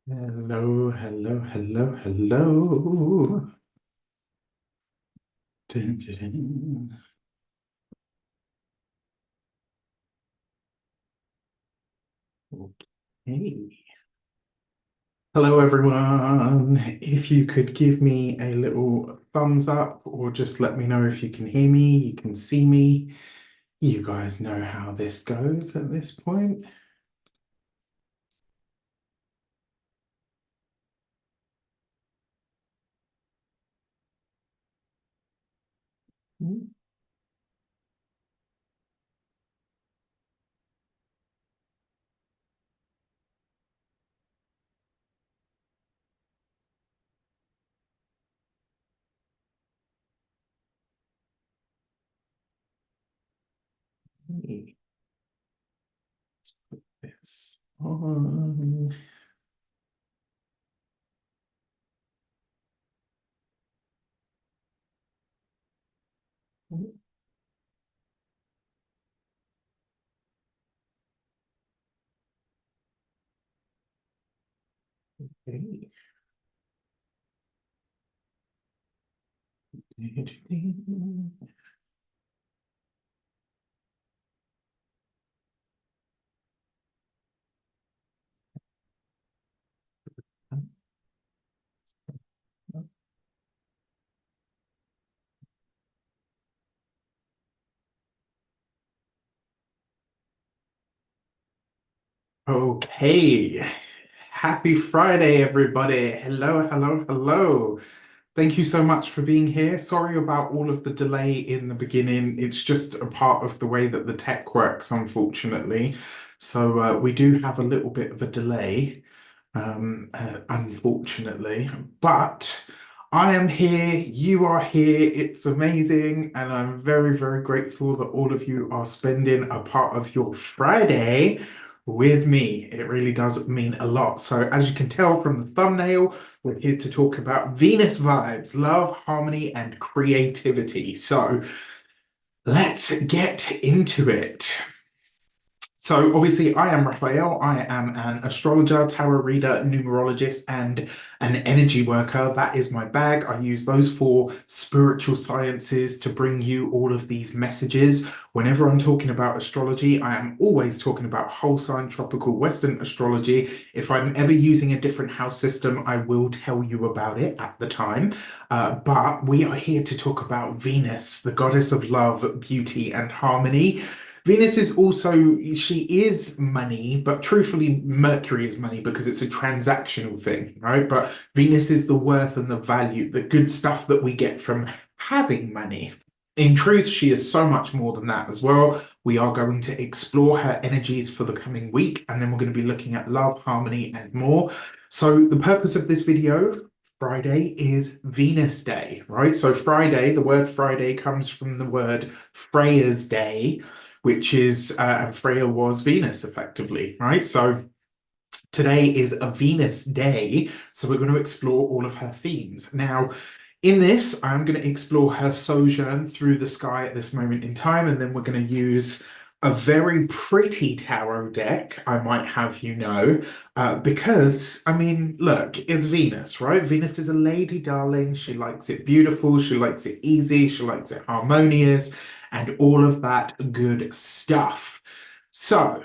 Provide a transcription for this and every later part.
Hello, hello, hello, hello. Dun, dun, dun. Okay. Hello, everyone. If you could give me a little thumbs up or just let me know if you can hear me, you can see me. You guys know how this goes at this point. Okay. This on. Okay. Okay. Happy Friday, everybody. Hello, hello, hello. Thank you so much for being here. Sorry about all of the delay in the beginning. It's just a part of the way that the tech works, unfortunately. So we do have a little bit of a delay, unfortunately. But I am here, you are here. It's amazing. And I'm very, very grateful that all of you are spending a part of your Friday with me. It really does mean a lot. So, as you can tell from the thumbnail, we're here to talk about Venus vibes, love, harmony, and creativity. So, let's get into it. So obviously, I am Raphael. I am an astrologer, tarot reader, numerologist, and an energy worker. That is my bag. I use those four spiritual sciences to bring you all of these messages. Whenever I'm talking about astrology, I am always talking about whole sign tropical Western astrology. If I'm ever using a different house system, I will tell you about it at the time. But we are here to talk about Venus, the goddess of love, beauty, and harmony. Venus is also, she is money, but truthfully, Mercury is money because it's a transactional thing, right? But Venus is the worth and the value, the good stuff that we get from having money. In truth, she is so much more than that as well. We are going to explore her energies for the coming week, and then we're going to be looking at love, harmony, and more. So, the purpose of this video, Friday, is Venus Day, right? So, Friday, the word Friday comes from the word Freya's Day, which is, and Freya was Venus effectively, right? So today is a Venus day, so we're going to explore all of her themes. Now, in this, I'm going to explore her sojourn through the sky at this moment in time, and then we're going to use a very pretty tarot deck, I might have you know, because, I mean, look, it's Venus, right? Venus is a lady, darling. She likes it beautiful, she likes it easy, she likes it harmonious, and all of that good stuff. So,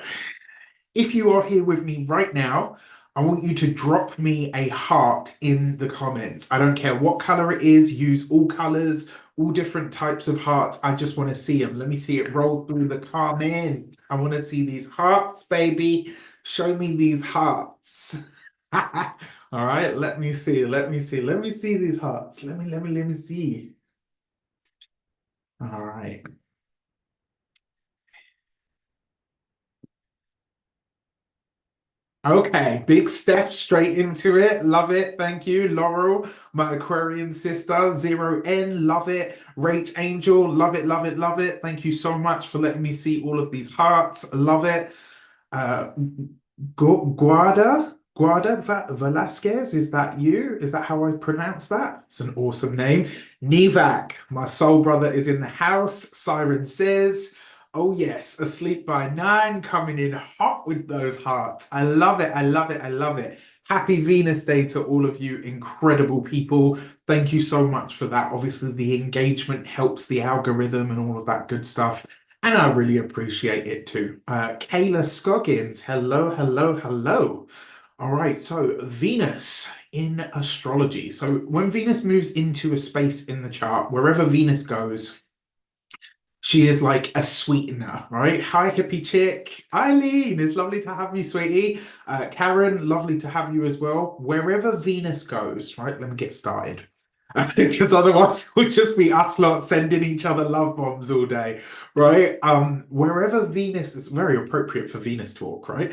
if you are here with me right now, I want you to drop me a heart in the comments. I don't care what color it is, use all colors, all different types of hearts. I just want to see them. Let me see it roll through the comments. I want to see these hearts, baby. Show me these hearts. All right, let me see. Let me see these hearts. Let me see. All right. Okay, big step straight into it. Love it. Thank you, Laurel, my Aquarian sister. Zero N, love it. Rach Angel, love it, love it, love it. Thank you so much for letting me see all of these hearts. Love it. Uh, Velasquez, is that you? Is that how I pronounce that? It's an awesome name. Nivak, my soul brother, is in the house. Siren says. Oh yes, asleep by nine, coming in hot with those hearts. I love it. I love it. I love it. Happy Venus Day to all of you incredible people. Thank you so much for that. Obviously, the engagement helps the algorithm and all of that good stuff. And I really appreciate it too. Kayla Scoggins, hello, hello, hello. All right, so Venus in astrology. So when Venus moves into a space in the chart, wherever Venus goes, she is like a sweetener, right? Hi, hippie chick. Eileen, it's lovely to have you, sweetie. Karen, lovely to have you as well. Wherever Venus goes, right? Let me get started. Because otherwise it would just be us lot sending each other love bombs all day, right? Wherever Venus is very appropriate for Venus talk, right?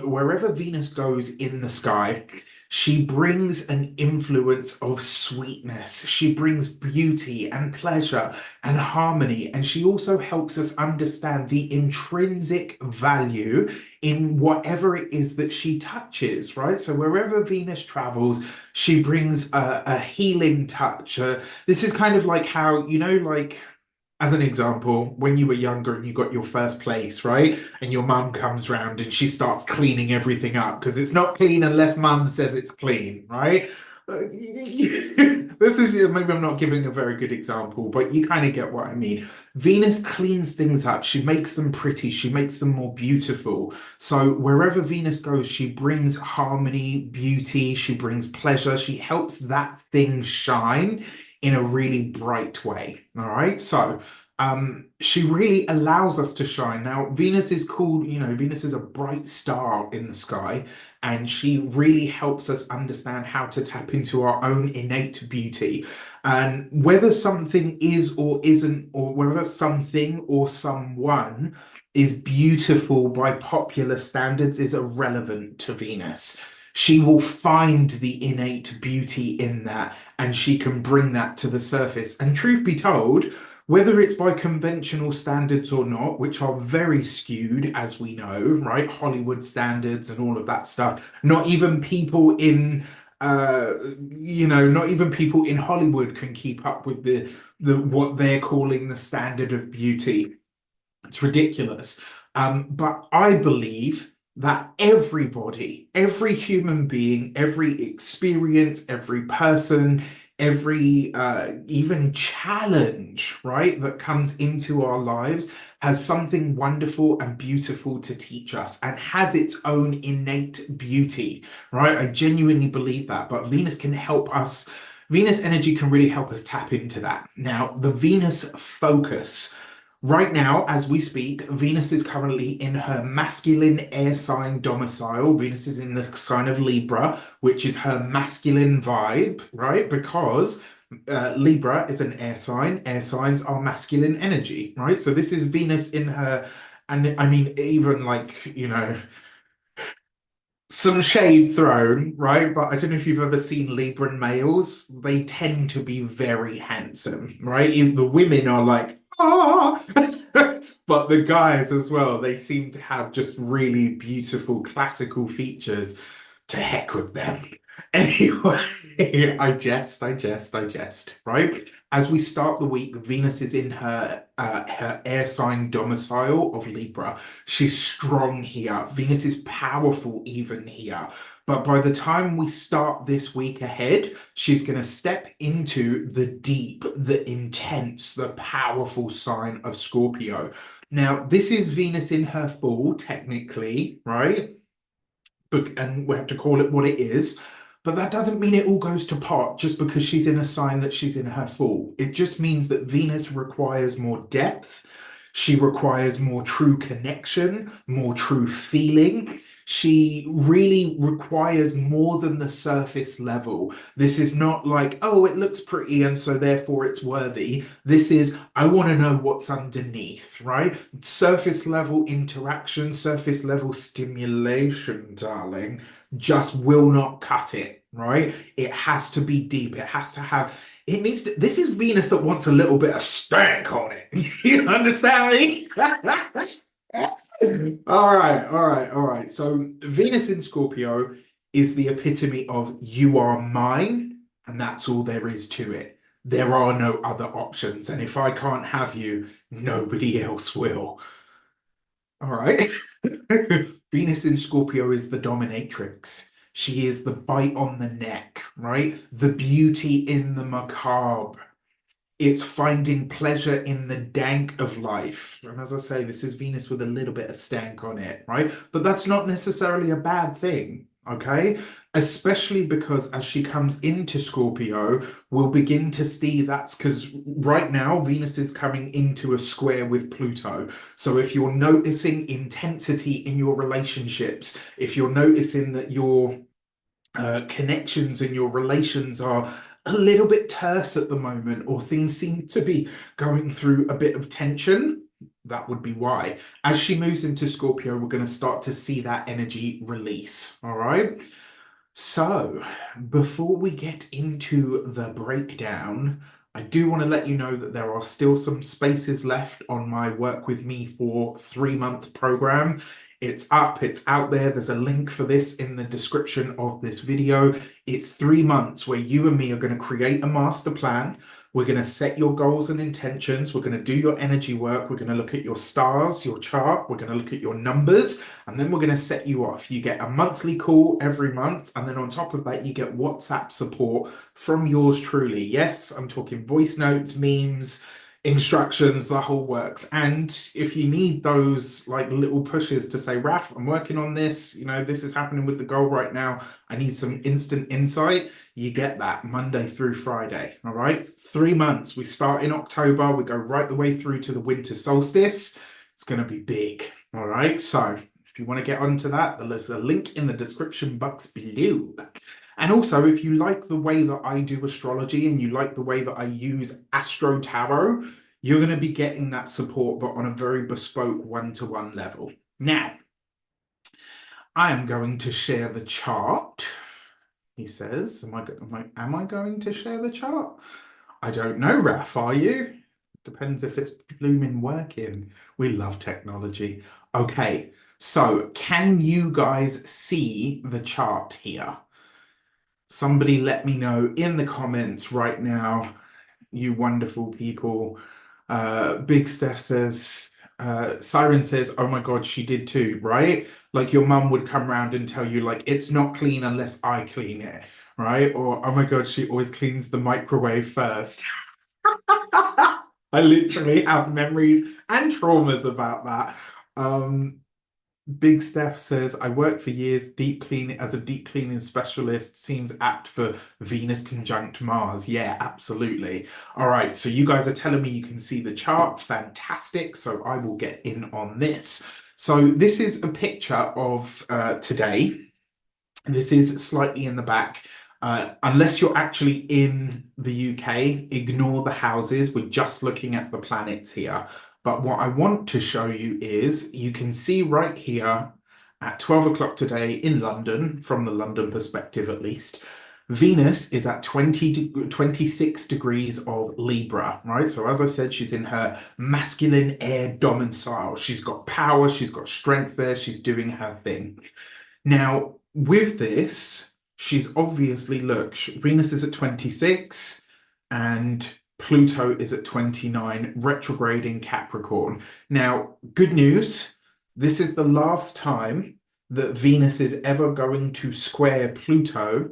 Wherever Venus goes in the sky, she brings an influence of sweetness. She brings beauty and pleasure and harmony. And she also helps us understand the intrinsic value in whatever it is that she touches, right? So wherever Venus travels, she brings a healing touch. This is kind of like how, like, as an example, when you were younger and you got your first place, right? And your mum comes round and she starts cleaning everything up because it's not clean unless mum says it's clean, right? This is maybe I'm not giving a very good example, but you kind of get what I mean. Venus cleans things up. She makes them pretty. She makes them more beautiful. So wherever Venus goes, she brings harmony, beauty. She brings pleasure. She helps that thing shine in a really bright way. All right. So she really allows us to shine. Now, Venus is called, Venus is a bright star in the sky, and she really helps us understand how to tap into our own innate beauty. And whether something is or isn't, or whether something or someone is beautiful by popular standards is irrelevant to Venus. She will find the innate beauty in that and she can bring that to the surface. And truth be told, whether it's by conventional standards or not, which are very skewed, as we know, right? Hollywood standards and all of that stuff. Not even people in, not even people in Hollywood can keep up with the what they're calling the standard of beauty. It's ridiculous. But I believe that everybody, every human being, every experience, every person, every even challenge, right, that comes into our lives has something wonderful and beautiful to teach us and has its own innate beauty, right? I genuinely believe that. But Venus can help us. Venus energy can really help us tap into that. Now, the Venus focus. Right now, as we speak, Venus is currently in her masculine air sign domicile. Venus is in the sign of Libra, which is her masculine vibe, right? Because Libra is an air sign. Air signs are masculine energy, right? So this is Venus in her, and I mean, even like, some shade thrown, right? But I don't know if you've ever seen Libran males. They tend to be very handsome, right? The women are like, ah, but the guys as well, they seem to have just really beautiful classical features. To heck with them. Anyway, I jest, right? As we start the week, Venus is in her air sign domicile of Libra. She's strong here. Venus is powerful even here. But by the time we start this week ahead, she's going to step into the deep, the intense, the powerful sign of Scorpio. Now, this is Venus in her full, technically, right? And we have to call it what it is. But that doesn't mean it all goes to pot just because she's in a sign that she's in her full. It just means that Venus requires more depth. She requires more true connection, more true feeling. She really requires more than the surface level. This is not like, oh, it looks pretty and so therefore it's worthy. This is, I want to know what's underneath, right? Surface level interaction, surface level stimulation, darling, just will not cut it, right? It has to be deep. It has to have, it needs to, this is Venus that wants a little bit of stank on it. You understand me? All right, all right, all right. So Venus in Scorpio is the epitome of you are mine, and that's all there is to it. There are no other options. And if I can't have you, nobody else will. All right. Venus in Scorpio is the dominatrix. She is the bite on the neck, right? The beauty in the macabre. It's finding pleasure in the dank of life. And as I say, this is Venus with a little bit of stank on it, right? But that's not necessarily a bad thing, okay? Especially because as she comes into Scorpio, we'll begin to see that's because right now Venus is coming into a square with Pluto. So if you're noticing intensity in your relationships, if you're noticing that your connections and your relations are a little bit terse at the moment, or things seem to be going through a bit of tension, that would be why. As she moves into Scorpio, we're going to start to see that energy release. All right. So, before we get into the breakdown, I do want to let you know that there are still some spaces left on my Work With Me for 3-month program. It's up, it's out there. There's a link for this in the description of this video. It's 3 months where you and me are going to create a master plan. We're going to set your goals and intentions. We're going to do your energy work. We're going to look at your stars, your chart. We're going to look at your numbers, and then we're going to set you off. You get a monthly call every month. And then on top of that, you get WhatsApp support from yours truly. Yes, I'm talking voice notes, memes, instructions, the whole works. And if you need those like little pushes to say, Raf, I'm working on this, this is happening with the goal right now, I need some instant insight, you get that Monday through Friday. All right. 3 months. We start in October, we go right the way through to the winter solstice. It's going to be big. All right. So if you want to get onto that, there's a link in the description box below. And also, if you like the way that I do astrology and you like the way that I use Astro Tarot, you're going to be getting that support, but on a very bespoke one-to-one level. Now, I am going to share the chart. He says, am I going to share the chart? I don't know, Raf, are you? Depends if it's blooming working. We love technology. Okay, so can you guys see the chart here? Somebody let me know in the comments right now, you wonderful people. Big Steph says, Siren says, oh my God, she did too, right? Like your mum would come round and tell you, like, it's not clean unless I clean it, right? Or, oh my God, she always cleans the microwave first. I literally have memories and traumas about that. Big Steph says, I worked for years deep cleaning as a deep cleaning specialist. Seems apt for Venus conjunct Mars. Yeah, absolutely. All right, so you guys are telling me you can see the chart. Fantastic. So I will get in on this. So this is a picture of today. This is slightly in the back. Unless you're actually in the UK, ignore the houses. We're just looking at the planets here. But what I want to show you is you can see right here at 12 o'clock today in London, from the London perspective at least, Venus is at 26 degrees of Libra, right? So as I said, she's in her masculine air domicile. She's got power, she's got strength there, she's doing her thing. Now, with this, she's obviously, look, Venus is at 26 and Pluto is at 29, retrograding Capricorn. Now, good news, this is the last time that Venus is ever going to square Pluto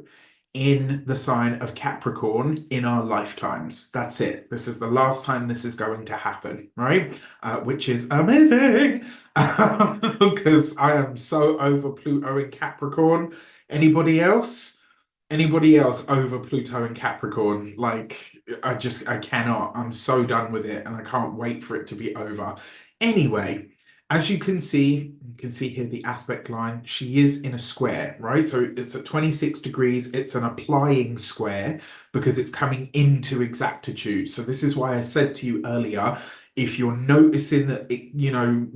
in the sign of Capricorn in our lifetimes. That's it. This is the last time this is going to happen, right? Which is amazing because I am so over Pluto in Capricorn. Anybody else? Anybody else over Pluto and Capricorn? Like, I cannot. I'm so done with it and I can't wait for it to be over. Anyway, as you can see here the aspect line, she is in a square, right? So it's at 26 degrees, it's an applying square because it's coming into exactitude. So this is why I said to you earlier, if you're noticing that,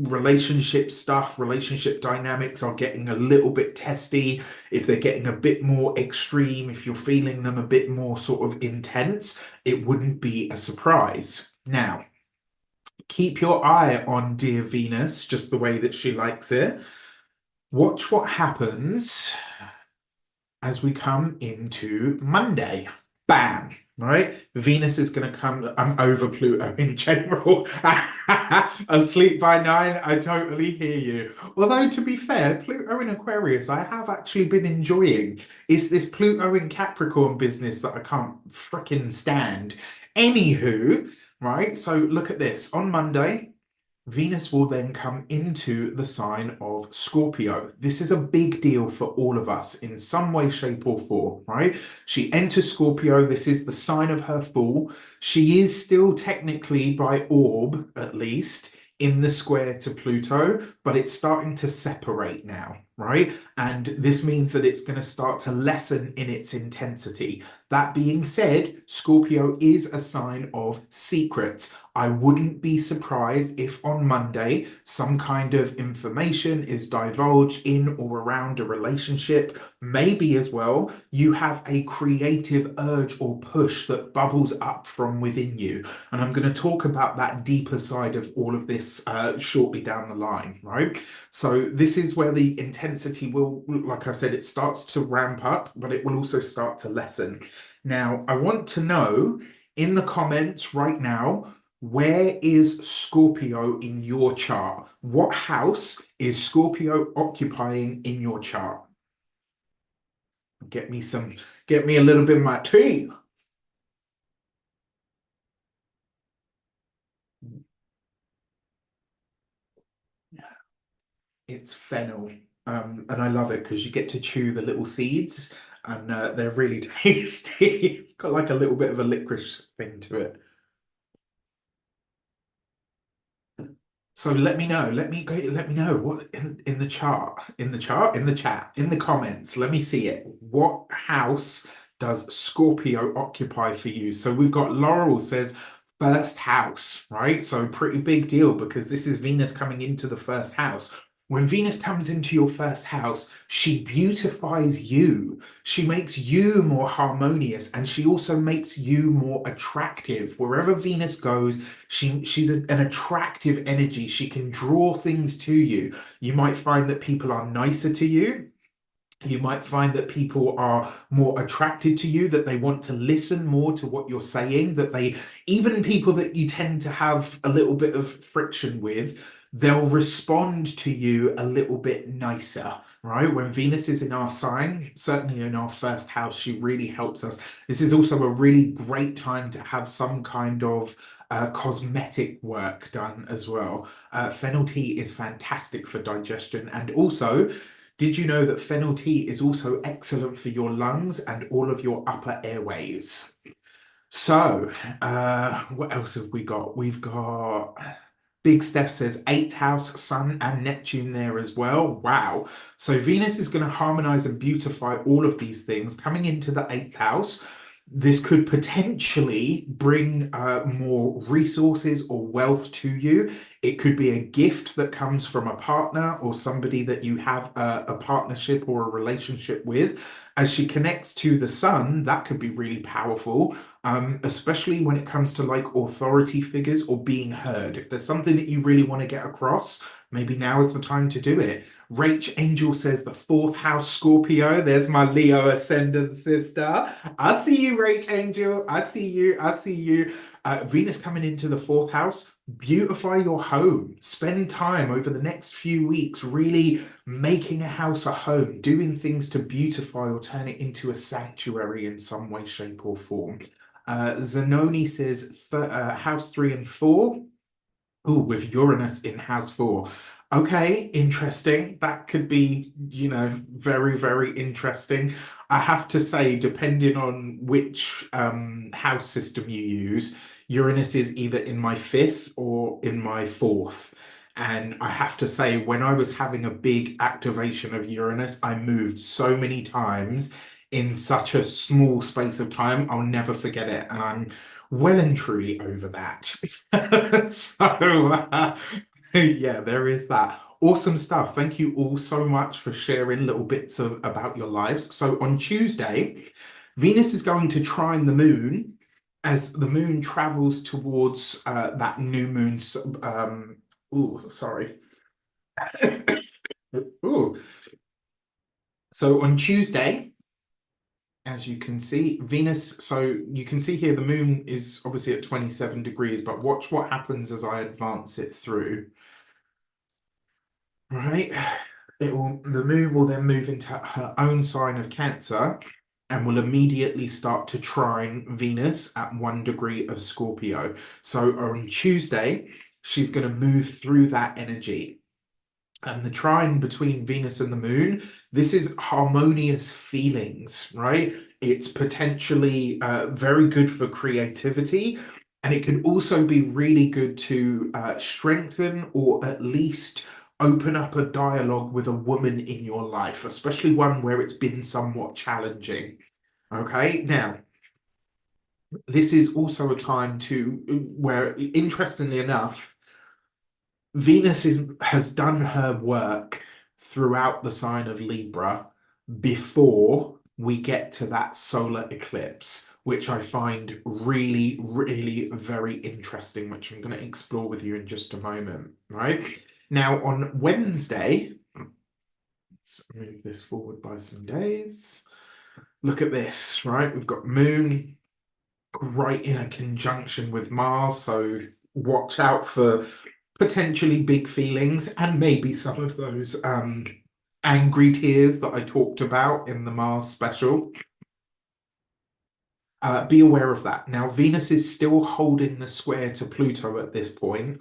relationship stuff, relationship dynamics are getting a little bit testy, if they're getting a bit more extreme, if you're feeling them a bit more sort of intense, it wouldn't be a surprise. Now, keep your eye on dear Venus, just the way that she likes it. Watch what happens as we come into Monday. Bam! right? Venus is going to come. I'm over Pluto in general. Asleep by nine, I totally hear you. Although, to be fair, Pluto in Aquarius, I have actually been enjoying. It's this Pluto in Capricorn business that I can't freaking stand. Anywho, right? So look at this. On Monday, Venus will then come into the sign of Scorpio. This is a big deal for all of us in some way, shape, or form, right? She enters Scorpio. This is the sign of her fall. She is still technically, by orb at least, in the square to Pluto, but it's starting to separate now, right? And this means that it's going to start to lessen in its intensity. That being said, Scorpio is a sign of secrets. I wouldn't be surprised if on Monday some kind of information is divulged in or around a relationship. Maybe as well, you have a creative urge or push that bubbles up from within you. And I'm going to talk about that deeper side of all of this shortly down the line, right? So, this is where the intensity will, like I said, it starts to ramp up, but it will also start to lessen. Now, I want to know in the comments right now, where is Scorpio in your chart? What house is Scorpio occupying in your chart? Get me some, get me a little bit of my tea. It's fennel. And I love it because you get to chew the little seeds and they're really tasty. It's got like a little bit of a licorice thing to it. So let me know. Let me know what in the chart, in the chat, in the comments. Let me see it. What house does Scorpio occupy for you? So we've got Laurel says first house, right? So pretty big deal because this is Venus coming into the first house. When Venus comes into your first house, she beautifies you. She makes you more harmonious and she also makes you more attractive. Wherever Venus goes, she's an attractive energy. She can draw things to you. You might find that people are nicer to you. You might find that people are more attracted to you, that they want to listen more to what you're saying, that they, even people that you tend to have a little bit of friction with, they'll respond to you a little bit nicer, right? When Venus is in our sign, certainly in our first house, she really helps us. This is also a really great time to have some kind of cosmetic work done as well. Fennel tea is fantastic for digestion and also did you know that fennel tea is also excellent for your lungs and all of your upper airways? So, what else have we got? We've got Big Steph says eighth house, Sun and Neptune there as well. Wow. So Venus is going to harmonize and beautify all of these things coming into the eighth house. This could potentially bring more resources or wealth to you. It could be a gift that comes from a partner or somebody that you have a partnership or a relationship with. As she connects to the sun, that could be really powerful, especially when it comes to like authority figures or being heard. If there's something that you really want to get across, maybe now is the time to do it. Rach Angel says the fourth house Scorpio. There's my Leo ascendant sister. I see you, Rach Angel. I see you. I see you. Venus coming into the fourth house. Beautify your home. Spend time over the next few weeks really making a house a home, doing things to beautify or turn it into a sanctuary in some way, shape, or form. Zanoni says house three and four. Oh, with Uranus in house four. Okay, interesting. That could be, very, very interesting. I have to say, depending on which house system you use, Uranus is either in my fifth or in my fourth. And I have to say, when I was having a big activation of Uranus, I moved so many times in such a small space of time. I'll never forget it. And I'm well and truly over that. So, yeah, there is that. Awesome stuff. Thank you all so much for sharing little bits about your lives. So, on Tuesday, Venus is going to trine the moon as the moon travels towards that new moon. Oh, sorry. Ooh. So, on Tuesday, as you can see, Venus, so you can see here the moon is obviously at 27 degrees, but watch what happens as I advance it through, right? The moon will then move into her own sign of Cancer and will immediately start to trine Venus at 1 degree of Scorpio. So on Tuesday, she's going to move through that energy. And the trine between Venus and the moon, this is harmonious feelings, right? It's potentially very good for creativity. And it can also be really good to strengthen or at least open up a dialogue with a woman in your life, especially one where it's been somewhat challenging. Okay, now this is also a time to where, interestingly enough, has done her work throughout the sign of Libra before we get to that solar eclipse, which I find really, really very interesting, which I'm going to explore with you in just a moment, right? Now, on Wednesday, let's move this forward by some days. Look at this, right? We've got Moon right in a conjunction with Mars, so watch out for potentially big feelings and maybe some of those angry tears that I talked about in the Mars special. Be aware of that. Now, Venus is still holding the square to Pluto at this point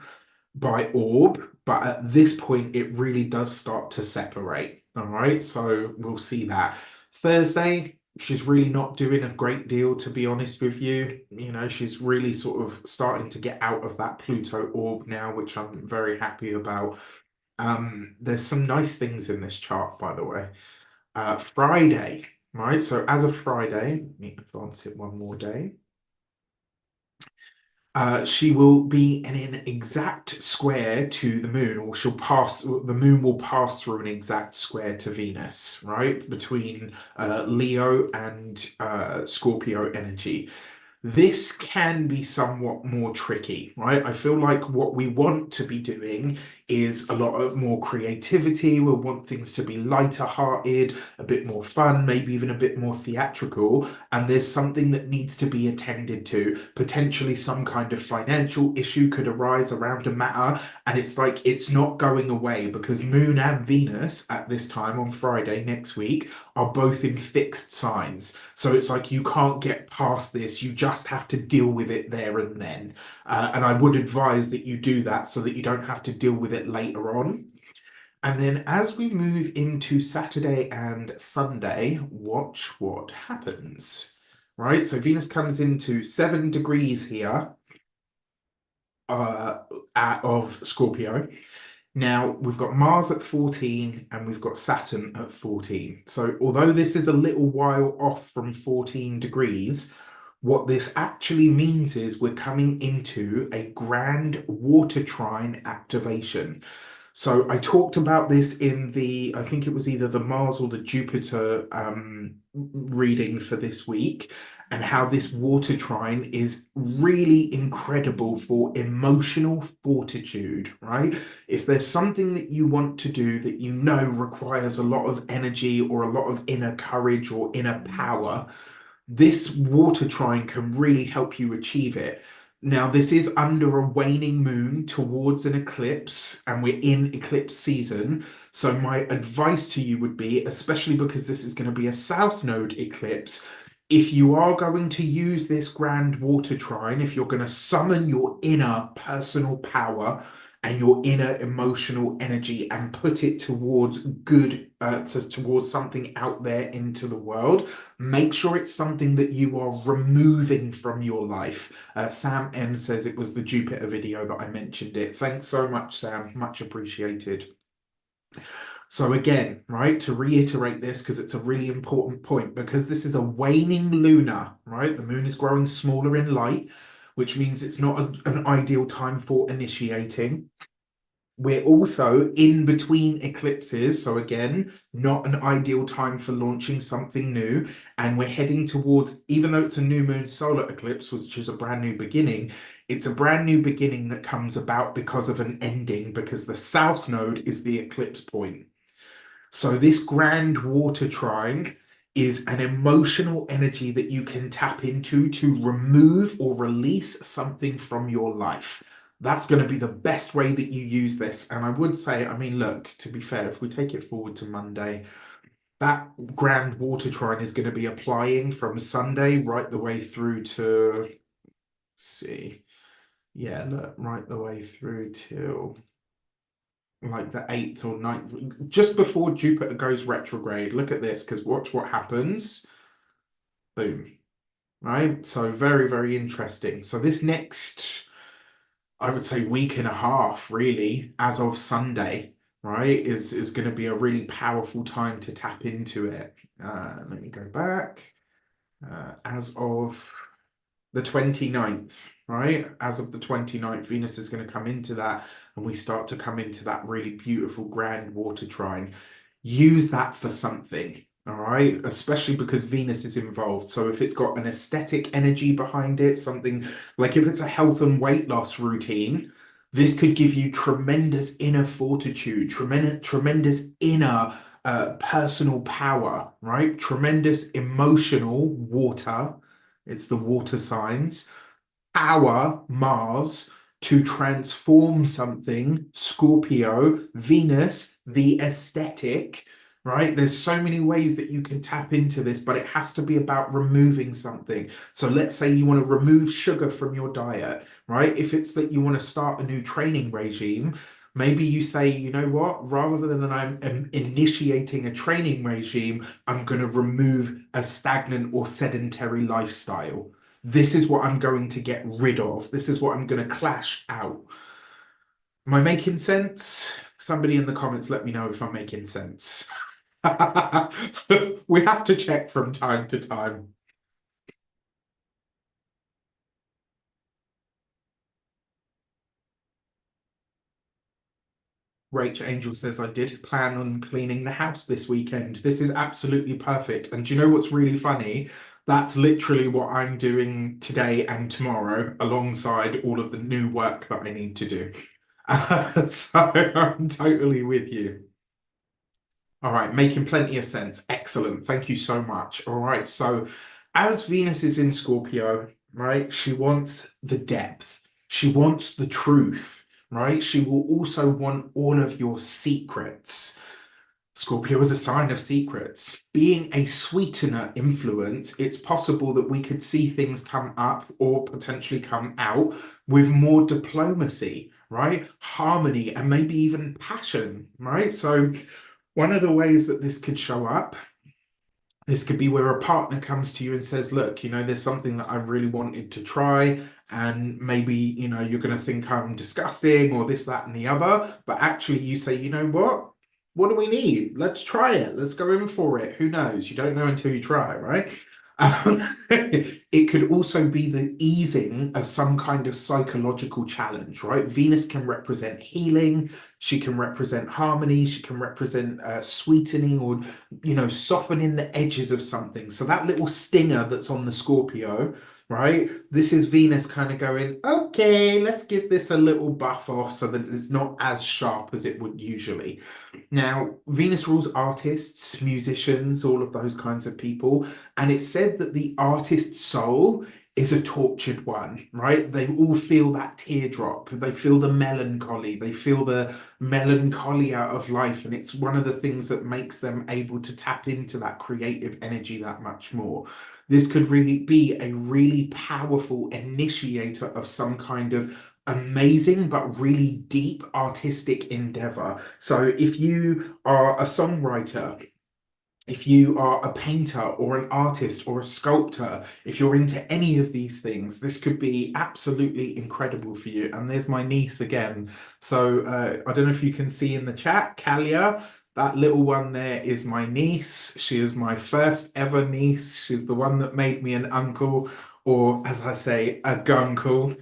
by orb, but at this point, it really does start to separate. All right, so we'll see that. Thursday, she's really not doing a great deal, to be honest with you. You know, she's really sort of starting to get out of that Pluto orb now, which I'm very happy about. There's some nice things in this chart, by the way. Friday, right? So as of Friday, let me advance it one more day. She will be in an exact square to the moon, or the moon will pass through an exact square to Venus, right? Between Leo and Scorpio energy. This can be somewhat more tricky, right? I feel like what we want to be doing is a lot of more creativity. We'll want things to be lighter hearted, a bit more fun, maybe even a bit more theatrical. And there's something that needs to be attended to. Potentially some kind of financial issue could arise around a matter. And it's like it's not going away because Moon and Venus at this time on Friday next week are both in fixed signs. So it's like you can't get past this. You just have to deal with it there and then. And I would advise that you do that so that you don't have to deal with it later on. And then as we move into Saturday and Sunday, watch what happens. Right? So Venus comes into 7 degrees here of Scorpio. Now, we've got Mars at 14 and we've got Saturn at 14. So, although this is a little while off from 14 degrees, what this actually means is we're coming into a grand water trine activation. So, I talked about this in I think it was either the Mars or the Jupiter reading for this week, and how this water trine is really incredible for emotional fortitude, right? If there's something that you want to do that you know requires a lot of energy or a lot of inner courage or inner power, this water trine can really help you achieve it. Now, this is under a waning moon towards an eclipse, and we're in eclipse season. So, my advice to you would be, especially because this is going to be a south node eclipse, if you are going to use this grand water trine, if you're going to summon your inner personal power and your inner emotional energy and put it towards good, towards something out there into the world, make sure it's something that you are removing from your life. Sam M says it was the Jupiter video that I mentioned it. Thanks so much, Sam. Much appreciated. So again, right, to reiterate this, because it's a really important point, because this is a waning lunar, right? The moon is growing smaller in light, which means it's not an ideal time for initiating. We're also in between eclipses, so again, not an ideal time for launching something new. And we're heading towards, even though it's a new moon solar eclipse, which is a brand new beginning, it's a brand new beginning that comes about because of an ending, because the south node is the eclipse point. So this grand water trine is an emotional energy that you can tap into to remove or release something from your life. That's going to be the best way that you use this. And I would say, I mean, look, to be fair, if we take it forward to Monday, that grand water trine is going to be applying from Sunday right the way through to, let's see, yeah, look, right the way through till like the 8th or 9th, just before Jupiter goes retrograde. Look at this, because watch what happens. Boom. Right? So very, very interesting. So this next, I would say week and a half, really, as of Sunday, right, is going to be a really powerful time to tap into it. Let me go back. As of the 29th, right? As of the 29th, Venus is going to come into that, and we start to come into that really beautiful grand water trine. Use that for something, all right? Especially because Venus is involved. So if it's got an aesthetic energy behind it, something like if it's a health and weight loss routine, this could give you tremendous inner fortitude, tremendous inner personal power, right? Tremendous emotional water. It's the water signs. Power, Mars, to transform something, Scorpio, Venus, the aesthetic, right? There's so many ways that you can tap into this, but it has to be about removing something. So let's say you want to remove sugar from your diet, right? If it's that you want to start a new training regime, maybe you say, you know what, rather than I'm initiating a training regime, I'm going to remove a stagnant or sedentary lifestyle. This is what I'm going to get rid of. This is what I'm going to clash out. Am I making sense? Somebody in the comments let me know if I'm making sense. We have to check from time to time. Rach Angel says, I did plan on cleaning the house this weekend. This is absolutely perfect. And do you know what's really funny? That's literally what I'm doing today and tomorrow, alongside all of the new work that I need to do. So I'm totally with you. All right, making plenty of sense. Excellent. Thank you so much. All right, so as Venus is in Scorpio, right, she wants the depth. She wants the truth, right? She will also want all of your secrets. Scorpio is a sign of secrets. Being a sweetener influence, it's possible that we could see things come up or potentially come out with more diplomacy, right? Harmony and maybe even passion, right? So one of the ways that this could show up, this could be where a partner comes to you and says, look, there's something that I've really wanted to try, and maybe, you're going to think I'm disgusting or this, that, and the other. But actually, you say, you know what? What do we need? Let's try it. Let's go in for it. Who knows? You don't know until you try, right? It could also be the easing of some kind of psychological challenge, right? Venus can represent healing, she can represent harmony, she can represent sweetening or, softening the edges of something. So that little stinger that's on the Scorpio, right? This is Venus kind of going, okay, let's give this a little buff off so that it's not as sharp as it would usually. Now, Venus rules artists, musicians, all of those kinds of people. And it's said that the artist's soul is a tortured one, right? They all feel that teardrop. They feel the melancholy. They feel the melancholia of life. And it's one of the things that makes them able to tap into that creative energy that much more. This could really be a really powerful initiator of some kind of amazing but really deep artistic endeavor. So if you are a songwriter, if you are a painter or an artist or a sculptor, if you're into any of these things, this could be absolutely incredible for you. And there's my niece again. So I don't know if you can see in the chat, Kalia, that little one there is my niece. She is my first ever niece. She's the one that made me an uncle, or as I say, a gunkle,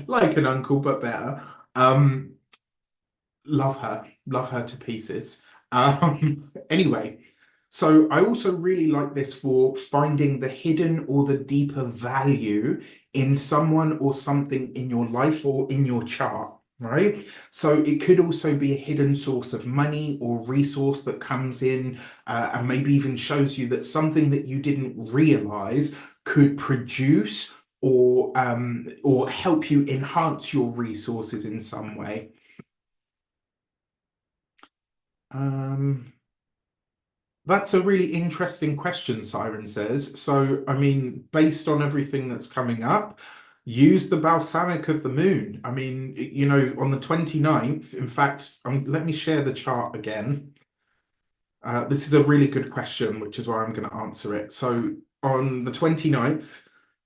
like an uncle, but better. Love her to pieces. Anyway, so I also really like this for finding the hidden or the deeper value in someone or something in your life or in your chart. right? So it could also be a hidden source of money or resource that comes in and maybe even shows you that something that you didn't realize could produce or help you enhance your resources in some way. Um, That's a really interesting question, Siren says. So, I mean, based on everything that's coming up, use the balsamic of the moon. I mean, on the 29th, in fact, let me share the chart again. This is a really good question, which is why I'm going to answer it. So, on the 29th,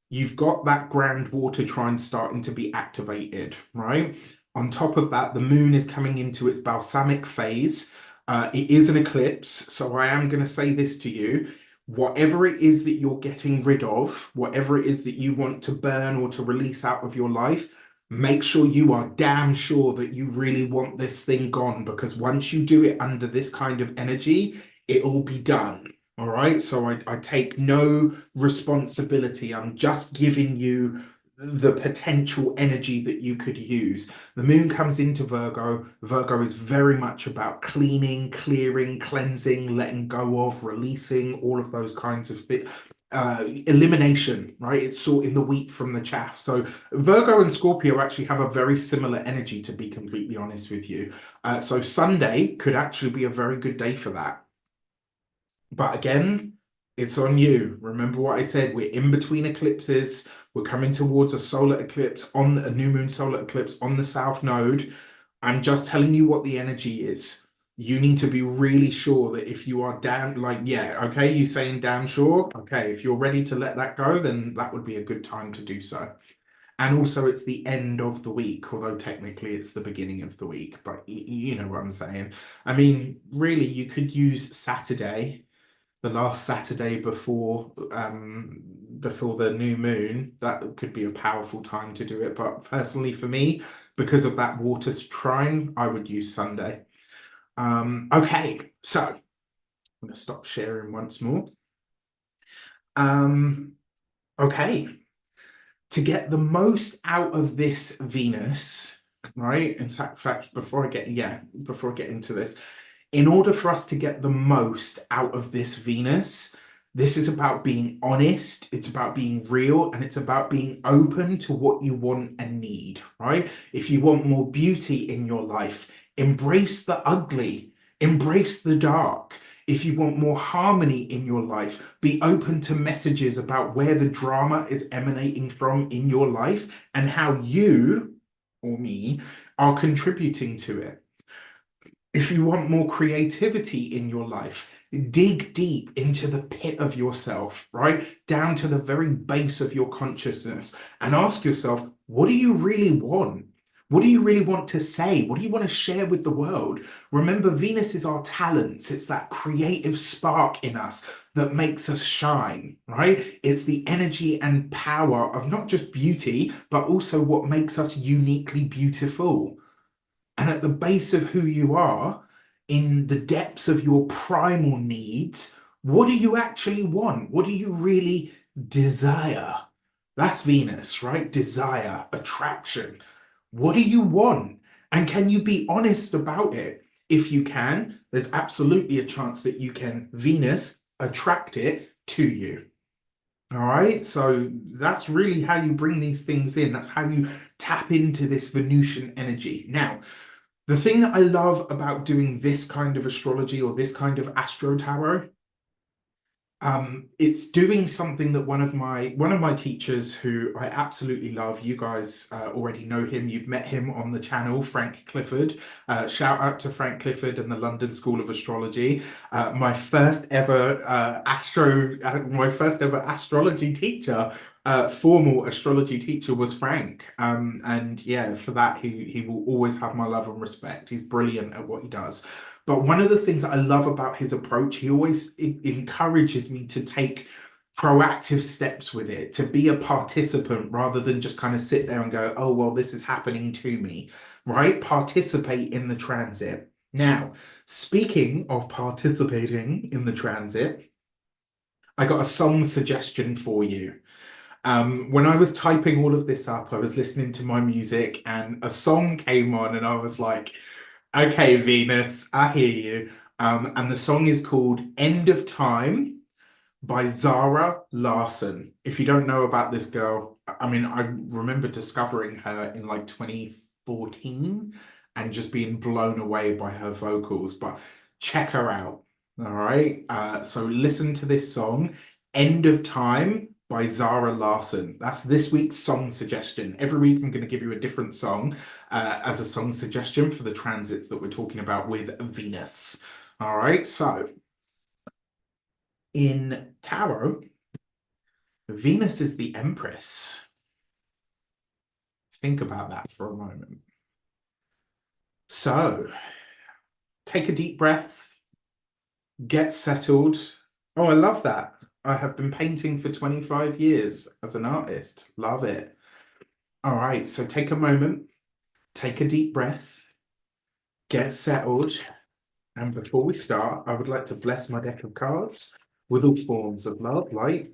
you've got that grand water trine starting to be activated, right? On top of that, the moon is coming into its balsamic phase. It is an eclipse, so I am going to say this to you. Whatever it is that you're getting rid of, whatever it is that you want to burn or to release out of your life, make sure you are damn sure that you really want this thing gone, because once you do it under this kind of energy, it'll be done. All right. So I take no responsibility. I'm just giving you the potential energy that you could use. The moon comes into Virgo. Virgo is very much about cleaning, clearing, cleansing, letting go of, releasing, all of those kinds of things. Elimination, right? It's sorting the wheat from the chaff. So Virgo and Scorpio actually have a very similar energy, to be completely honest with you. So Sunday could actually be a very good day for that. But again, it's on you. Remember what I said, we're in between eclipses. We're coming towards a solar eclipse on a new moon solar eclipse on the south node. I'm just telling you what the energy is. You need to be really sure that if you are damn, like, yeah, okay, you saying damn sure. Okay, if you're ready to let that go, then that would be a good time to do so. And also, it's the end of the week, although technically it's the beginning of the week, but you know what I'm saying. I mean, really, you could use Saturday, the last Saturday before the new moon. That could be a powerful time to do it. But personally, for me, because of that water trine, I would use Sunday. Okay, so I'm going to stop sharing once more. Um, okay, to get the most out of this Venus, right? In fact, before I get into this, in order for us to get the most out of this Venus, this is about being honest, it's about being real, and it's about being open to what you want and need, right? If you want more beauty in your life, embrace the ugly, embrace the dark. If you want more harmony in your life, be open to messages about where the drama is emanating from in your life and how you or me are contributing to it. If you want more creativity in your life, dig deep into the pit of yourself, right? Down to the very base of your consciousness and ask yourself, what do you really want? What do you really want to say? What do you want to share with the world? Remember, Venus is our talents. It's that creative spark in us that makes us shine, right? It's the energy and power of not just beauty, but also what makes us uniquely beautiful. And at the base of who you are, in the depths of your primal needs, what do you actually want? What do you really desire? That's Venus, right? Desire, attraction. What do you want? And can you be honest about it? If you can, there's absolutely a chance that you can Venus attract it to you. All right, so that's really how you bring these things in. That's how you tap into this Venusian energy. Now, the thing that I love about doing this kind of astrology or this kind of astro tarot, it's doing something that one of my teachers, who I absolutely love. You guys already know him. You've met him on the channel, Frank Clifford. Shout out to Frank Clifford and the London School of Astrology. My first ever astrology teacher. Formal astrology teacher was Frank. And yeah, for that, he will always have my love and respect. He's brilliant at what he does. But one of the things that I love about his approach, he always encourages me to take proactive steps with it, to be a participant rather than just kind of sit there and go, oh, well, this is happening to me, right? Participate in the transit. Now, speaking of participating in the transit, I got a song suggestion for you. When I was typing all of this up, I was listening to my music and a song came on, and I was like, okay, Venus, I hear you. And the song is called End of Time by Zara Larsson. If you don't know about this girl, I mean, I remember discovering her in like 2014 and just being blown away by her vocals, but check her out. All right. So listen to this song, End of Time by Zara Larsson. That's this week's song suggestion. Every week I'm going to give you a different song as a song suggestion for the transits that we're talking about with Venus. All right. So in tarot, Venus is the Empress. Think about that for a moment. So take a deep breath, get settled. Oh, I love that. I have been painting for 25 years as an artist. Love it. All right, so take a moment, take a deep breath, get settled. And before we start, I would like to bless my deck of cards with all forms of love, light,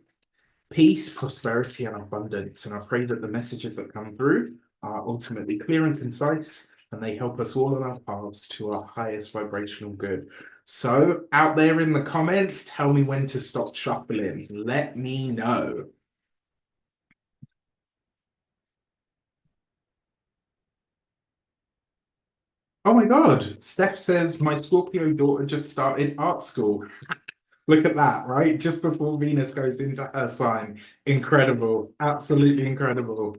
peace, prosperity, and abundance. And I pray that the messages that come through are ultimately clear and concise, and they help us all on our paths to our highest vibrational good. So, out there in the comments, tell me when to stop shuffling. Let me know. Oh my God, Steph says my Scorpio daughter just started art school. Look at that, right? Just before Venus goes into her sign. Incredible. Absolutely incredible.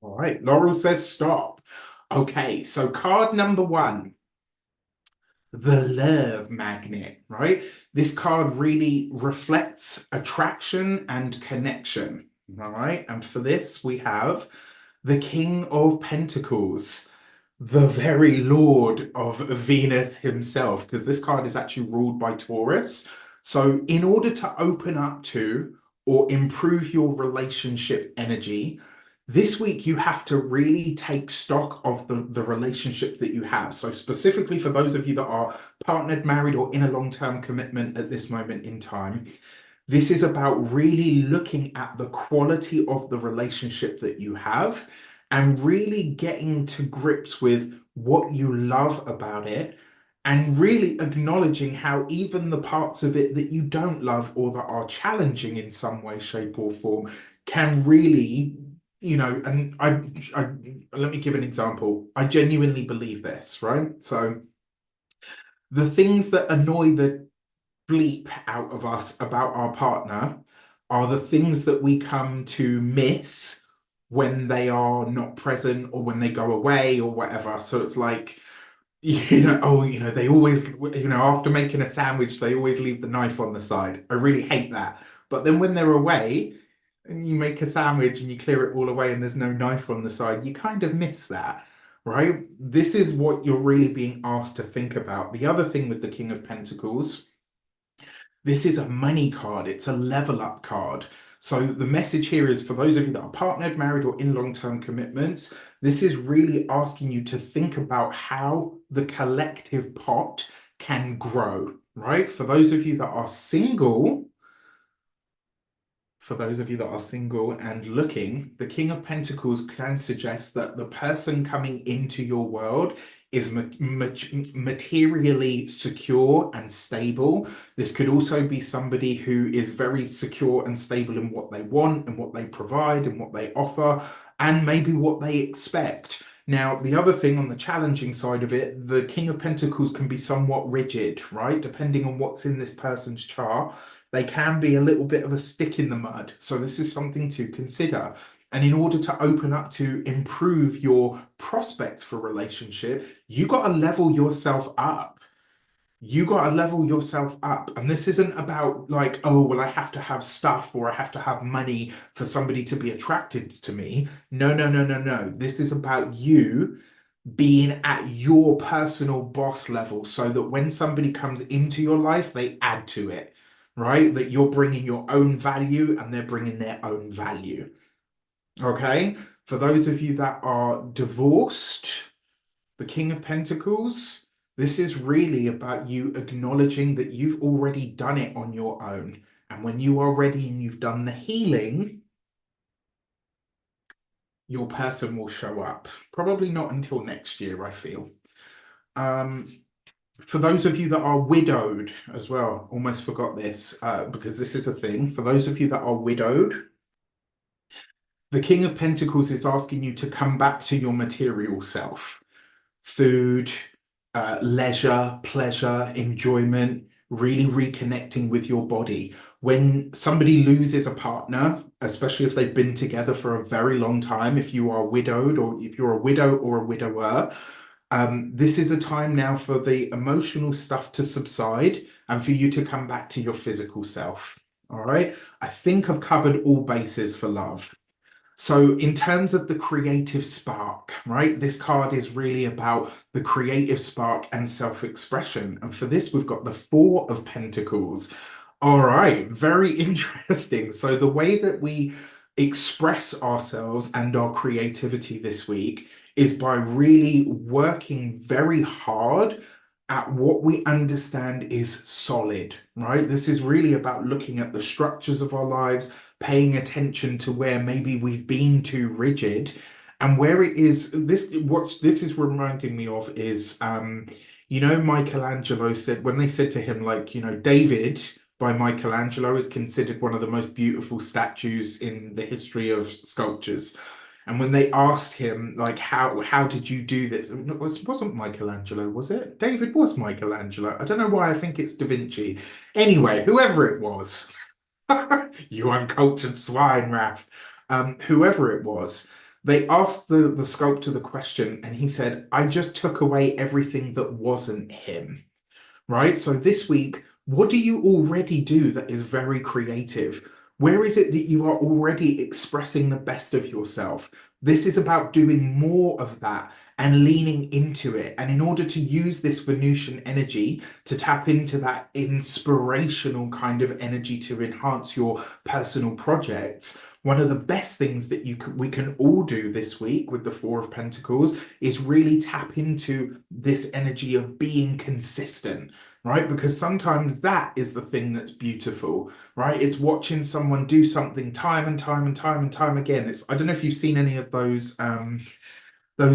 All right, Laurel says stop. Okay, so card number one, the love magnet, right? This card really reflects attraction and connection, all right? And for this, we have the King of Pentacles, the very Lord of Venus himself, because this card is actually ruled by Taurus. So, in order to open up to or improve your relationship energy, this week you have to really take stock of the relationship that you have. So, specifically for those of you that are partnered, married, or in a long-term commitment at this moment in time, this is about really looking at the quality of the relationship that you have and really getting to grips with what you love about it and really acknowledging how even the parts of it that you don't love or that are challenging in some way, shape, or form can really, and I let me give an example. I genuinely believe this, right? So the things that annoy the bleep out of us about our partner are the things that we come to miss when they are not present or when they go away or whatever. So it's like, they always, after making a sandwich, they always leave the knife on the side. I really hate that. But then when they're away and you make a sandwich and you clear it all away and there's no knife on the side, you kind of miss that. Right? This is what you're really being asked to think about. The other thing with the King of Pentacles, this is a money card, it's a level up card. So the message here is for those of you that are partnered, married, or in long-term commitments, this is really asking you to think about how the collective pot can grow, right? For those of you that are single and looking, the King of Pentacles can suggest that the person coming into your world is materially secure and stable. This could also be somebody who is very secure and stable in what they want and what they provide and what they offer and maybe what they expect. Now, the other thing on the challenging side of it, the King of Pentacles can be somewhat rigid, right? Depending on what's in this person's chart, they can be a little bit of a stick in the mud. So this is something to consider. And in order to open up to improve your prospects for relationship, you got to level yourself up. You got to level yourself up. And this isn't about like, oh, well, I have to have stuff or I have to have money for somebody to be attracted to me. No, no, no, no, no. This is about you being at your personal boss level so that when somebody comes into your life, they add to it, right? That you're bringing your own value and they're bringing their own value. Okay? For those of you that are divorced, the King of Pentacles, This is really about you acknowledging that you've already done it on your own. And when you are ready and you've done the healing, your person will show up. Probably not until next year, I feel. Um, for those of you that are widowed as well, almost forgot this because this is a thing. For those of you that are widowed, the King of Pentacles is asking you to come back to your material self. Food, leisure, pleasure, enjoyment, really reconnecting with your body. When somebody loses a partner, especially if they've been together for a very long time, if you are widowed or if you're a widow or a widower, this is a time now for the emotional stuff to subside and for you to come back to your physical self. All right. I think I've covered all bases for love. So, in terms of the creative spark, right, this card is really about the creative spark and self expression. And for this, we've got the Four of Pentacles. All right, very interesting. So, the way that we express ourselves and our creativity this week is by really working very hard at what we understand is solid, right? This is really about looking at the structures of our lives, paying attention to where maybe we've been too rigid and where it is this is reminding me of is Michelangelo said when they said to him, like, David by Michelangelo is considered one of the most beautiful statues in the history of sculptures. And when they asked him, like, how did you do this? It wasn't Michelangelo, was it? David was Michelangelo. I don't know why I think it's Da Vinci. Anyway, whoever it was, you uncultured swine, Raph. Whoever it was, they asked the sculptor the question, and he said, I just took away everything that wasn't him. Right? So this week, what do you already do that is very creative? Where is it that you are already expressing the best of yourself? This is about doing more of that and leaning into it. And in order to use this Venusian energy to tap into that inspirational kind of energy to enhance your personal projects, one of the best things that we can all do this week with the Four of Pentacles is really tap into this energy of being consistent, right? Because sometimes that is the thing that's beautiful, right? It's watching someone do something time and time and time and time again. I don't know if you've seen any of those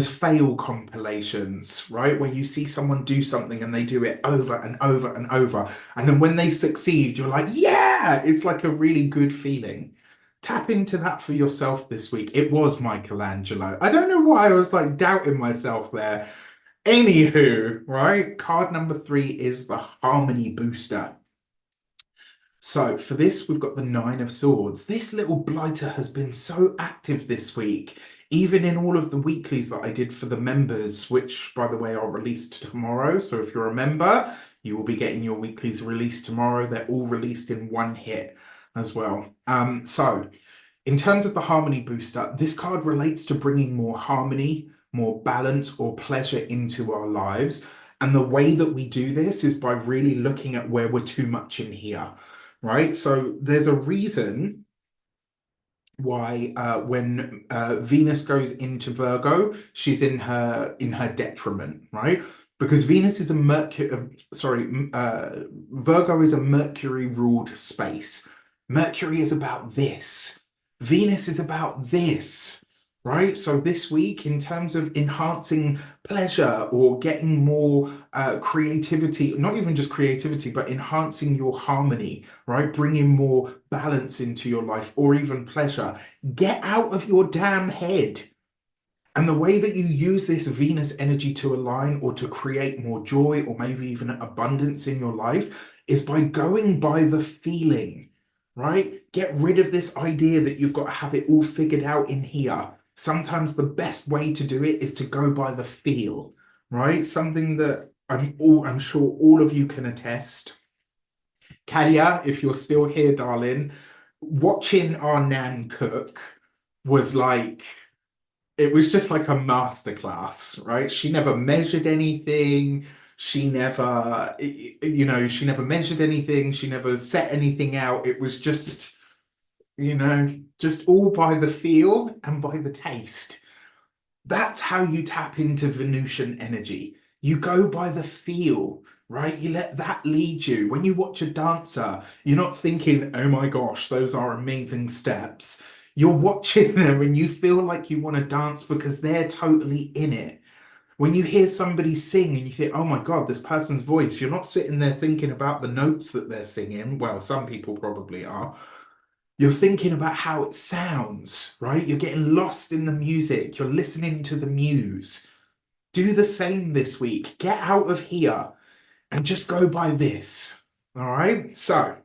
fail compilations, right? Where you see someone do something and they do it over and over and over. And then when they succeed, you're like, yeah, it's like a really good feeling. Tap into that for yourself this week. It was Michelangelo. I don't know why I was like doubting myself there. Anywho, right? Card number 3 is the Harmony Booster. So for this, we've got the Nine of Swords. This little blighter has been so active this week, even in all of the weeklies that I did for the members, which, by the way, are released tomorrow. So if you're a member, you will be getting your weeklies released tomorrow. They're all released in one hit as well. So in terms of the Harmony Booster, this card relates to bringing more harmony, more balance or pleasure into our lives. And the way that we do this is by really looking at where we're too much in here, right? So there's a reason why when Venus goes into Virgo, she's in her detriment, right? Because Venus is a Virgo is a Mercury ruled space. Mercury is about this. Venus is about this, right? So this week, in terms of enhancing pleasure or getting more creativity, not even just creativity, but enhancing your harmony, right? Bringing more balance into your life or even pleasure, get out of your damn head. And the way that you use this Venus energy to align or to create more joy or maybe even abundance in your life is by going by the feeling, right? Get rid of this idea that you've got to have it all figured out in here. Sometimes the best way to do it is to go by the feel, right? Something that I'm sure all of you can attest. Kalia, if you're still here, darling, watching our Nan cook was like, it was just like a masterclass, right? She never measured anything. She never measured anything. She never set anything out. It was just, just all by the feel and by the taste. That's how you tap into Venusian energy. You go by the feel, right? You let that lead you. When you watch a dancer, you're not thinking, oh my gosh, those are amazing steps. You're watching them and you feel like you want to dance because they're totally in it. When you hear somebody sing and you think, oh my God, this person's voice, you're not sitting there thinking about the notes that they're singing. Well, some people probably are. You're thinking about how it sounds, right? You're getting lost in the music. You're listening to the muse. Do the same this week. Get out of here and just go by this. All right. So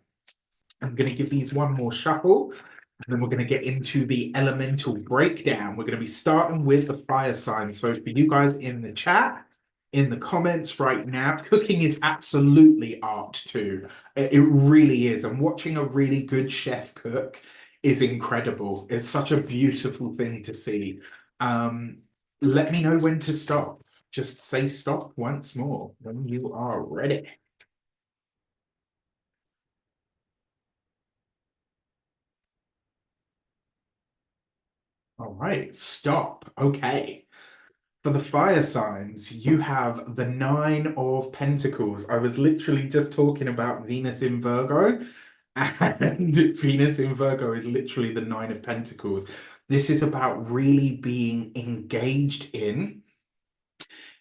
I'm going to give these one more shuffle. And then we're going to get into the elemental breakdown. We're going to be starting with the fire sign. So for you guys in the chat, in the comments right now, cooking is absolutely art too. It really is. And watching a really good chef cook is incredible. It's such a beautiful thing to see. Um, Let me know when to stop. Just say stop once more when you are ready. All right, stop. Okay. For the fire signs, you have the Nine of Pentacles. I was literally just talking about Venus in Virgo, and Venus in Virgo is literally the Nine of Pentacles. This is about really being engaged in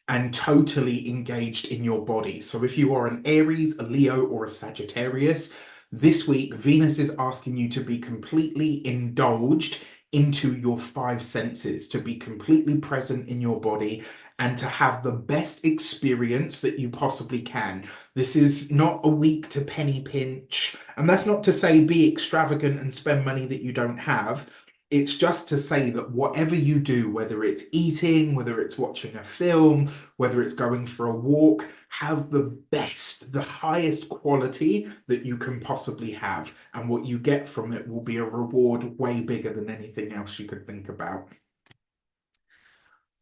and totally engaged in your body. So if you are an Aries, a Leo, or a Sagittarius, this week Venus is asking you to be completely indulged into your five senses, to be completely present in your body and to have the best experience that you possibly can. This is not a week to penny pinch, and that's not to say be extravagant and spend money that you don't have. It's just to say that whatever you do, whether it's eating, whether it's watching a film, whether it's going for a walk, have the best, the highest quality that you can possibly have. And what you get from it will be a reward way bigger than anything else you could think about.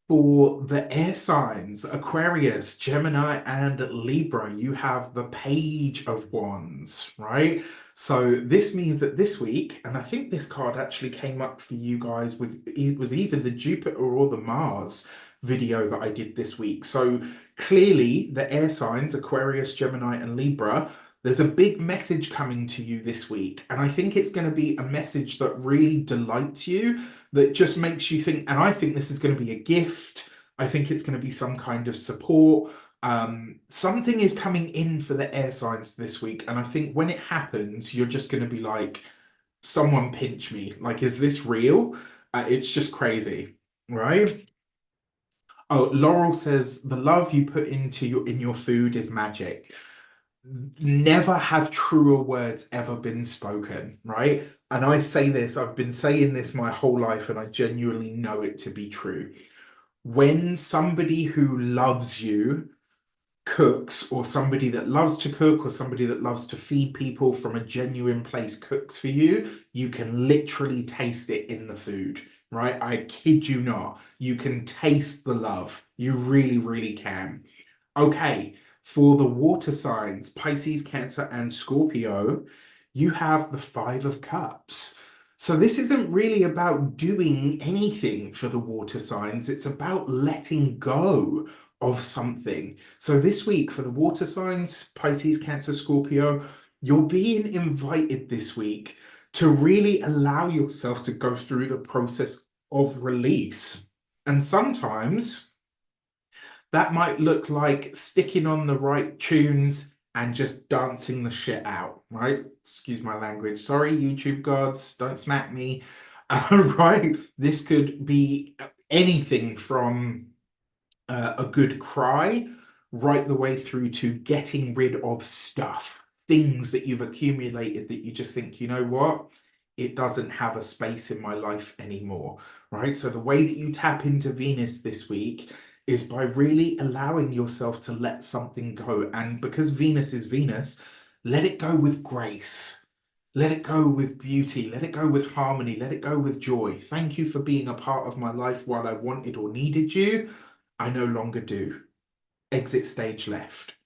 For the air signs, Aquarius, Gemini, and Libra, you have the Page of Wands, right? So this means that this week, and I think this card actually came up for you guys with, it was either the Jupiter or the Mars video that I did this week. So clearly the air signs, Aquarius, Gemini, and Libra, there's a big message coming to you this week. And I think it's going to be a message that really delights you, that just makes you think. And I think this is going to be a gift. I think it's going to be some kind of support. Something is coming in for the air signs this week. And I think when it happens, you're just going to be like, someone pinch me. Like, is this real? It's just crazy, right? Oh, Laurel says the love you put into your food is magic. Never have truer words ever been spoken, right? And I say this, I've been saying this my whole life, and I genuinely know it to be true. When somebody who loves you cooks, or somebody that loves to cook, or somebody that loves to feed people from a genuine place cooks for you, you can literally taste it in the food, right? I kid you not. You can taste the love. You really, really can. Okay, for the water signs, Pisces, Cancer, and Scorpio, you have the Five of Cups. So this isn't really about doing anything for the water signs. It's about letting go of something. So this week for the water signs, Pisces, Cancer, Scorpio, you're being invited this week to really allow yourself to go through the process of release. And sometimes that might look like sticking on the right tunes and just dancing the shit out, right? Excuse my language. Sorry, YouTube gods, don't smack me. Right? This could be anything from a good cry right the way through to getting rid of stuff, things that you've accumulated that you just think, you know what? It doesn't have a space in my life anymore, right? So the way that you tap into Venus this week is by really allowing yourself to let something go. And because Venus is Venus, let it go with grace. Let it go with beauty. Let it go with harmony. Let it go with joy. Thank you for being a part of my life while I wanted or needed you. I no longer do. Exit stage left.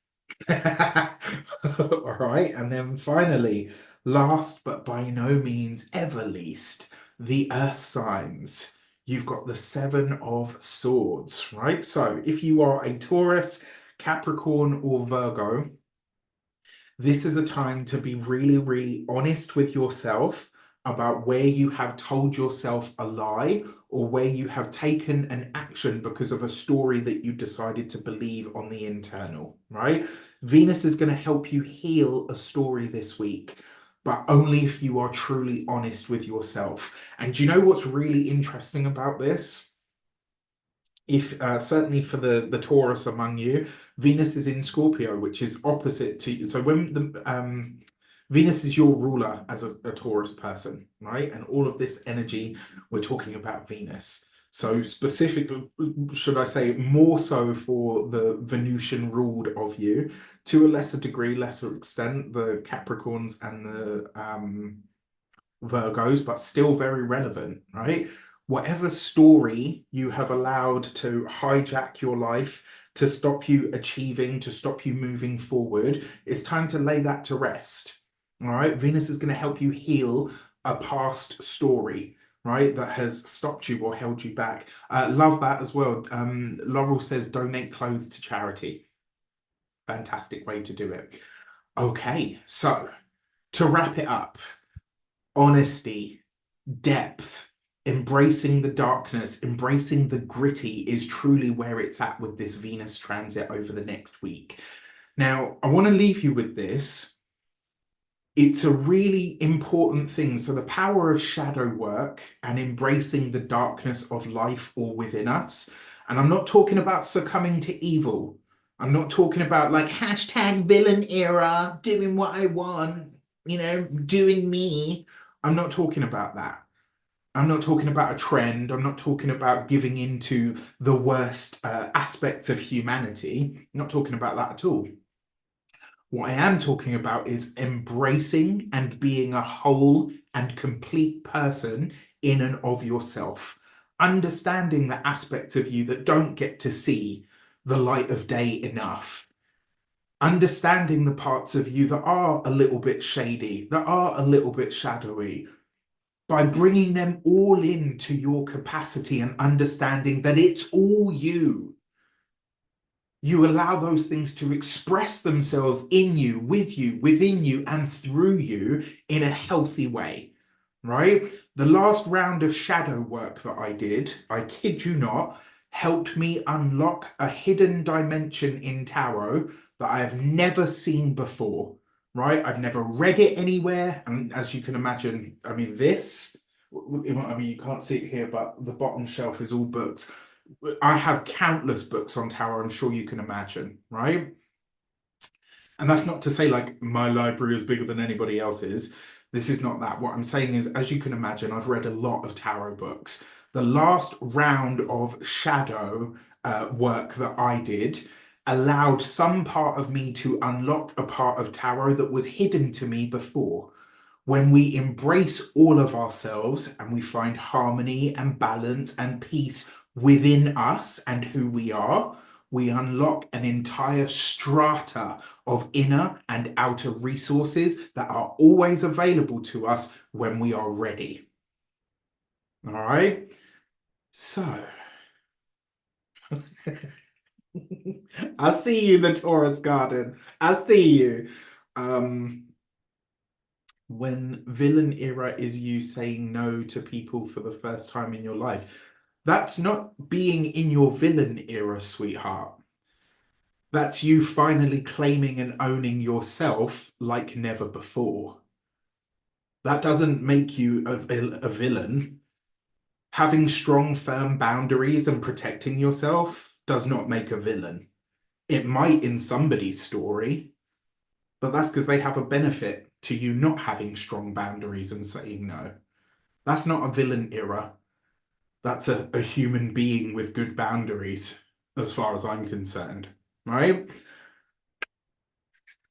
All right. And then finally, last but by no means ever least, the earth signs. You've got the Seven of Swords, right? So if you are a Taurus, Capricorn or Virgo, this is a time to be really, really honest with yourself about where you have told yourself a lie or where you have taken an action because of a story that you decided to believe on the internal, right? Venus is going to help you heal a story this week, but only if you are truly honest with yourself. And do you know what's really interesting about this? If certainly for the Taurus among you, Venus is in Scorpio, which is opposite to you. So when the Venus is your ruler as a Taurus person, right? And all of this energy, we're talking about Venus. So specifically, should I say, more so for the Venusian ruled of you, to a lesser degree, lesser extent, the Capricorns and the Virgos, but still very relevant, right? Whatever story you have allowed to hijack your life, to stop you achieving, to stop you moving forward, it's time to lay that to rest. All right. Venus is going to help you heal a past story, right, that has stopped you or held you back. Love that as well. Laurel says donate clothes to charity. Fantastic way to do it. Okay, so to wrap it up, honesty, depth, embracing the darkness, embracing the gritty is truly where it's at with this Venus transit over the next week. Now, I want to leave you with this. It's a really important thing. So, the power of shadow work and embracing the darkness of life or within us. And I'm not talking about succumbing to evil. I'm not talking about like hashtag villain era, doing what I want, doing me. I'm not talking about that. I'm not talking about a trend. I'm not talking about giving into the worst aspects of humanity. I'm not talking about that at all. What I am talking about is embracing and being a whole and complete person in and of yourself. Understanding the aspects of you that don't get to see the light of day enough. Understanding the parts of you that are a little bit shady, that are a little bit shadowy, by bringing them all into your capacity and understanding that it's all you. You allow those things to express themselves in you, with you, within you, and through you in a healthy way, right? The last round of shadow work that I did, I kid you not, helped me unlock a hidden dimension in tarot that I have never seen before, right? I've never read it anywhere. And as you can imagine, I mean, you can't see it here, but the bottom shelf is all books. I have countless books on tarot, I'm sure you can imagine, right? And that's not to say like my library is bigger than anybody else's. This is not that. What I'm saying is, as you can imagine, I've read a lot of tarot books. The last round of shadow work that I did allowed some part of me to unlock a part of tarot that was hidden to me before. When we embrace all of ourselves and we find harmony and balance and peace within us and who we are, we unlock an entire strata of inner and outer resources that are always available to us when we are ready. All right. So, I see you, the Taurus garden. I see you. When villain era is you saying no to people for the first time in your life, that's not being in your villain era, sweetheart. That's you finally claiming and owning yourself like never before. That doesn't make you a villain. Having strong, firm boundaries and protecting yourself does not make a villain. It might in somebody's story, but that's because they have a benefit to you not having strong boundaries and saying no. That's not a villain era. That's a human being with good boundaries, as far as I'm concerned, right?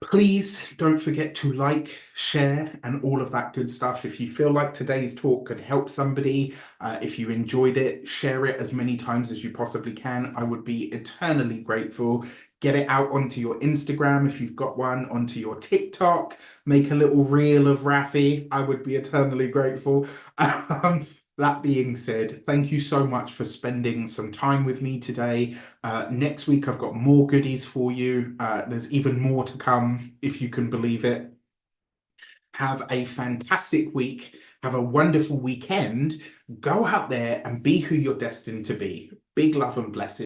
Please don't forget to like, share, and all of that good stuff. If you feel like today's talk could help somebody, if you enjoyed it, share it as many times as you possibly can. I would be eternally grateful. Get it out onto your Instagram if you've got one, onto your TikTok. Make a little reel of Rafi. I would be eternally grateful. that being said, thank you so much for spending some time with me today. Next week, I've got more goodies for you. There's even more to come, if you can believe it. Have a fantastic week. Have a wonderful weekend. Go out there and be who you're destined to be. Big love and blessings.